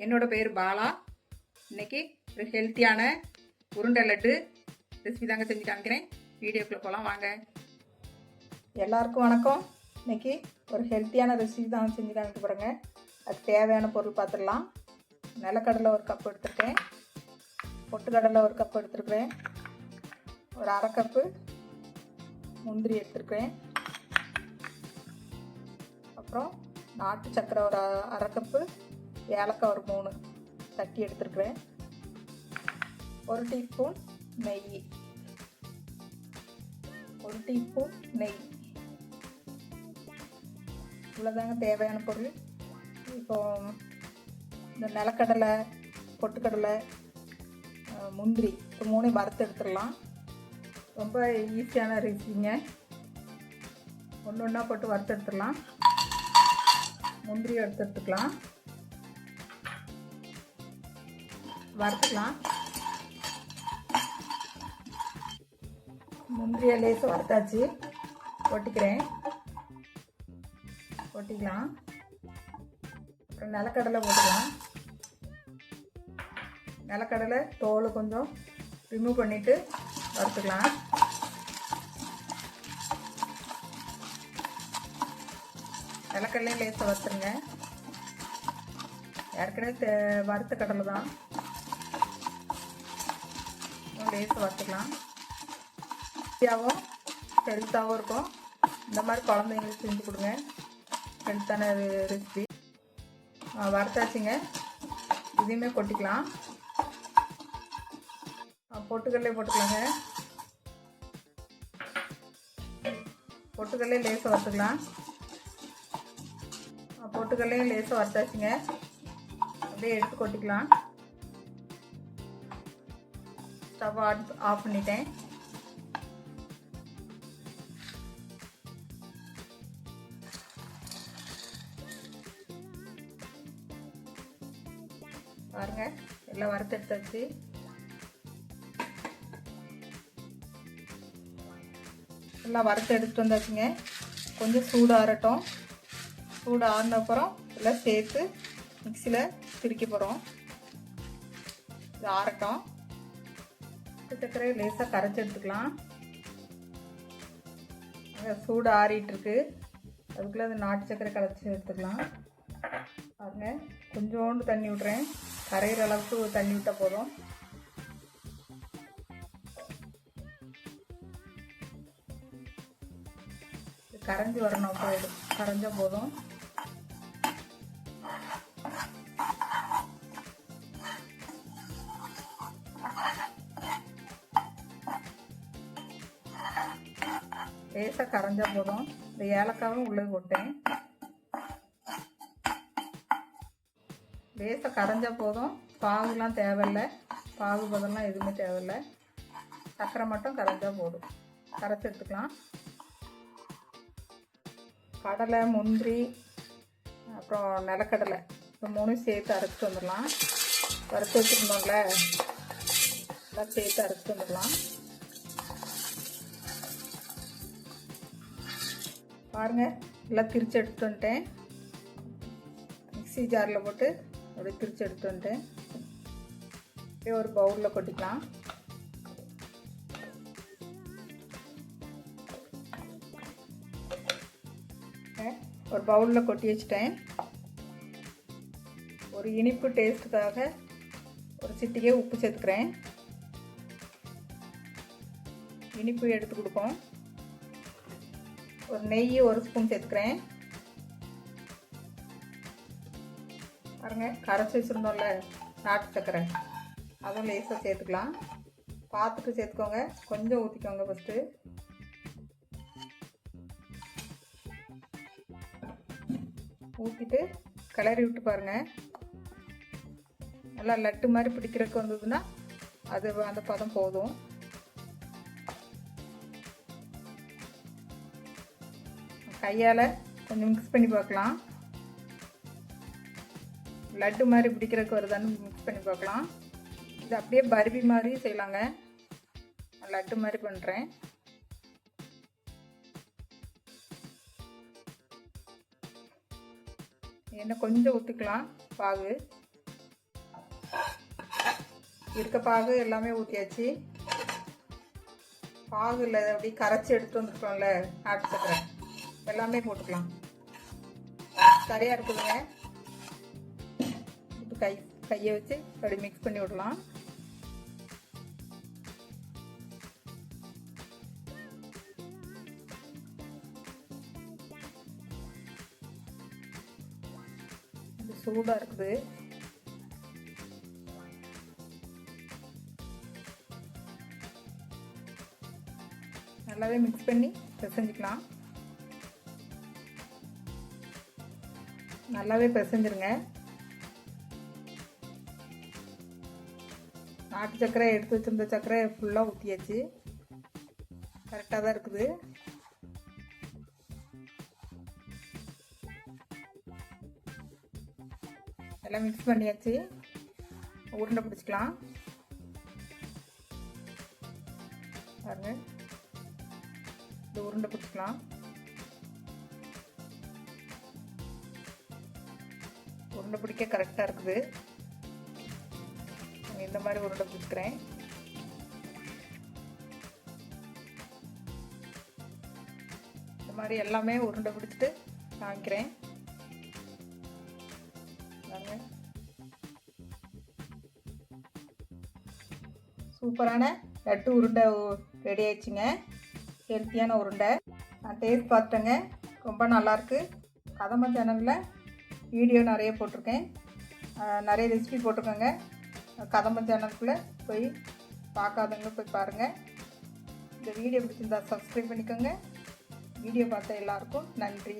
என்னோட பேர் பாலா. இன்னைக்கு ஒரு ஹெல்த்தியான உருண்டை லட்டு ரெசிபி தாங்க செஞ்சு காமிக்கிறேன். வீடியோக்குள்ளே போகலாம் வாங்க. எல்லாருக்கும் வணக்கம். இன்னைக்கு ஒரு ஹெல்த்தியான ரெசிபி தான் செஞ்சு காமிக்க போகிறேங்க. அதுக்கு தேவையான பொருள் பார்த்துடலாம். நிலக்கடலை ஒரு கப் எடுத்துருக்கேன், பொட்டுக்கடலை ஒரு கப் எடுத்துருக்கிறேன், ஒரு அரை கப்பு முந்திரி எடுத்துருக்கிறேன், அப்புறம் நாட்டு சக்கரை ஒரு அரை கப்பு, ஏலக்காய் ஒரு 3 தட்டி எடுத்துருக்கிறேன், ஒரு டீஸ்பூன் நெய், ஒரு டீஸ்பூன் நெய். இவ்வளோதாங்க தேவையான பொருள். இப்போ இந்த நிலக்கடலை, பொட்டுக்கடலை, முந்திரி இப்போ 3 வறுத்து எடுத்துடலாம். ரொம்ப ஈஸியான ரெசிபிங்க. ஒன்று ஒன்றா போட்டு வறுத்து எடுத்துடலாம். முந்திரி எடுத்துக்கலாம், வறுத்துக்கலாம். முந்திரியை லேசாக வறுத்தாச்சு, ஒட்டிக்கலாம். அப்புறம் நிலக்கடலை போட்டுக்கலாம். நிலக்கடலை தோல் கொஞ்சம் ரிமூவ் பண்ணிவிட்டு வறுத்துக்கலாம். நிலக்கடலையும் லேசாக வறுத்துருங்க. ஏற்கனவே வறுத்த கடலை தான், லேசாக வறுத்துக்கலாம். ஈஸியாகவும் ஹெல்த்தாகவும் இருக்கும். இந்த மாதிரி குழந்தைங்களுக்கு செஞ்சு கொடுங்க. ஹெல்த்தான ரெசிபி. வறுத்தாச்சுங்க. இதையுமே கொட்டிக்கலாம். பொட்டுக்கடலையே போட்டுக்கலாங்க. பொட்டுக்கடலையும் லேசாக வறுத்துக்கலாம். பொட்டுக்கடலையும் லேசாக வறுத்தாச்சுங்க. அப்படியே எடுத்து கொட்டிக்கலாம். ஸ்டவ் ஆஃப் பண்ணிட்டேன். பாருங்க, எல்லாம் வறுத்து எடுத்தாச்சு. எல்லாம் வறுத்து எடுத்துட்டு வந்தாச்சுங்க. கொஞ்சம் சூடு ஆறட்டும். சூடு ஆறின அப்புறம் எல்லாம் சேர்த்து மிக்சியில் திரிக்க போகிறோம். இது ஆறட்டும். சர்க்கரையை லேசாக கரைச்சி எடுத்துக்கலாம். சூடு ஆறிட்டுருக்கு. அதுக்குள்ளே அது நாட்டு சர்க்கரை கரைச்சி எடுத்துக்கலாம். பாருங்க, கொஞ்சோண்டு தண்ணி விட்றேன். கரையிற அளவுக்கு தண்ணி விட்டால் போதும். கரைஞ்சி வரணும். போதும், கரைஞ்சால் போதும். லேசாக கரைஞ்சா போதும். இந்த ஏலக்காவும் உள்ளே போட்டேன். லேசாக கரைஞ்சா போதும். பாகுலாம் தேவையில்லை. பாகு பதம்லாம் எதுவுமே தேவையில்லை. சர்க்கரை மட்டும் கரைஞ்சா போதும். கரைச்சி எடுத்துக்கலாம். கடலை, முந்திரி, அப்புறம் நிலக்கடலை இந்த 3 சேர்த்து அரைச்சிட்டு வந்துடலாம். வறுத்து வச்சுருந்தோம்ல, எல்லாம் சேர்த்து அரைச்சிட்டு வந்துடலாம். பாருங்கள், எல்லாம் திரிச்சு எடுத்துட்டு வந்துட்டேன். மிக்ஸி ஜாரில் போட்டு அப்படியே திரிச்சு எடுத்துட்டு வந்துட்டேன். அப்படியே ஒரு பவுலில் கொட்டிக்கலாம். ஒரு பவுலில் கொட்டி வச்சுட்டேன். ஒரு இனிப்பு டேஸ்ட்டுக்காக ஒரு சிட்டிகை உப்பு சேர்த்துக்கிறேன். இனிப்பு எடுத்து கொடுப்போம். ஒரு நெய் 1 ஸ்பூன் சேர்த்துக்கிறேன். பாருங்க, கரைச்சி வச்சுருந்தோம்ல நாட்டு சர்க்கரை, அதுவும் லேசாக சேர்த்துக்கலாம். பார்த்துட்டு சேர்த்துக்கோங்க. கொஞ்சம் ஊற்றிக்கோங்க ஃபஸ்ட்டு. ஊற்றிட்டு கிளறி விட்டு பாருங்கள். நல்லா லட்டு மாதிரி பிடிக்கிறதுக்கு வந்ததுன்னா அது அந்த பதம் போதும். கையால் கொஞ்சம் மிக்ஸ் பண்ணி பார்க்கலாம். லட்டு மாதிரி பிடிக்கிறதுக்கு வருதான்னு மிக்ஸ் பண்ணி பார்க்கலாம். இது அப்படியே பர்பி மாதிரி செய்யலாங்க. லட்டு மாதிரி பண்ணுறேன். எண்ணெய் கொஞ்சம் ஊற்றிக்கலாம் பாகு. இருக்க பாகு எல்லாமே ஊற்றியாச்சு. பாகு இல்லை அப்படி கரைச்சி எடுத்து வந்துருக்கோம்ல நாட்டு சக்கரை எல்லாமே போட்டுக்கலாம். சரியாக இருக்குதுங்க. இப்போ கையை வச்சு அப்படி மிக்ஸ் பண்ணி விடலாம். இது சூடாக இருக்குது. நல்லாவே மிக்ஸ் பண்ணி பிசைஞ்சிக்கலாம். நல்லாவே பிசைஞ்சிருங்க. நாட்டு சக்கரை எடுத்து வச்சிருந்த சக்கரை ஃபுல்லாக ஊற்றியாச்சு. கரெக்டாக தான் இருக்குது. எல்லாம் மிக்ஸ் பண்ணியாச்சு. உருண்டை பிடிச்சிக்கலாம். பாருங்க, இந்த உருண்டை பிடிச்சிக்கலாம். உருண்டை பிடிக்க கரெக்டாக இருக்குது. இந்த மாதிரி உருண்டை பிடிச்சிக்கிறேன். இந்த மாதிரி எல்லாமே உருண்டை பிடிச்சிட்டு காமிக்கிறேன். சூப்பரான லட்டு உருண்டை ரெடி ஆயிடுச்சுங்க. ஹெல்த்தியான உருண்டை. நான் டேஸ்ட் பார்த்துட்டேங்க. ரொம்ப நல்லாயிருக்கு. கதம்ப சேனலில் வீடியோ நிறைய போட்டிருக்கேன். நிறைய ரெசிபி போட்டிருக்கேங்க. கதம்ப சேனலுக்குள்ளே போய் பார்க்காதவங்க போய் பாருங்கள். இந்த வீடியோ பிடிச்சிருந்தா சப்ஸ்கிரைப் பண்ணிக்கோங்க. வீடியோ பார்த்த எல்லாருக்கும் நன்றி.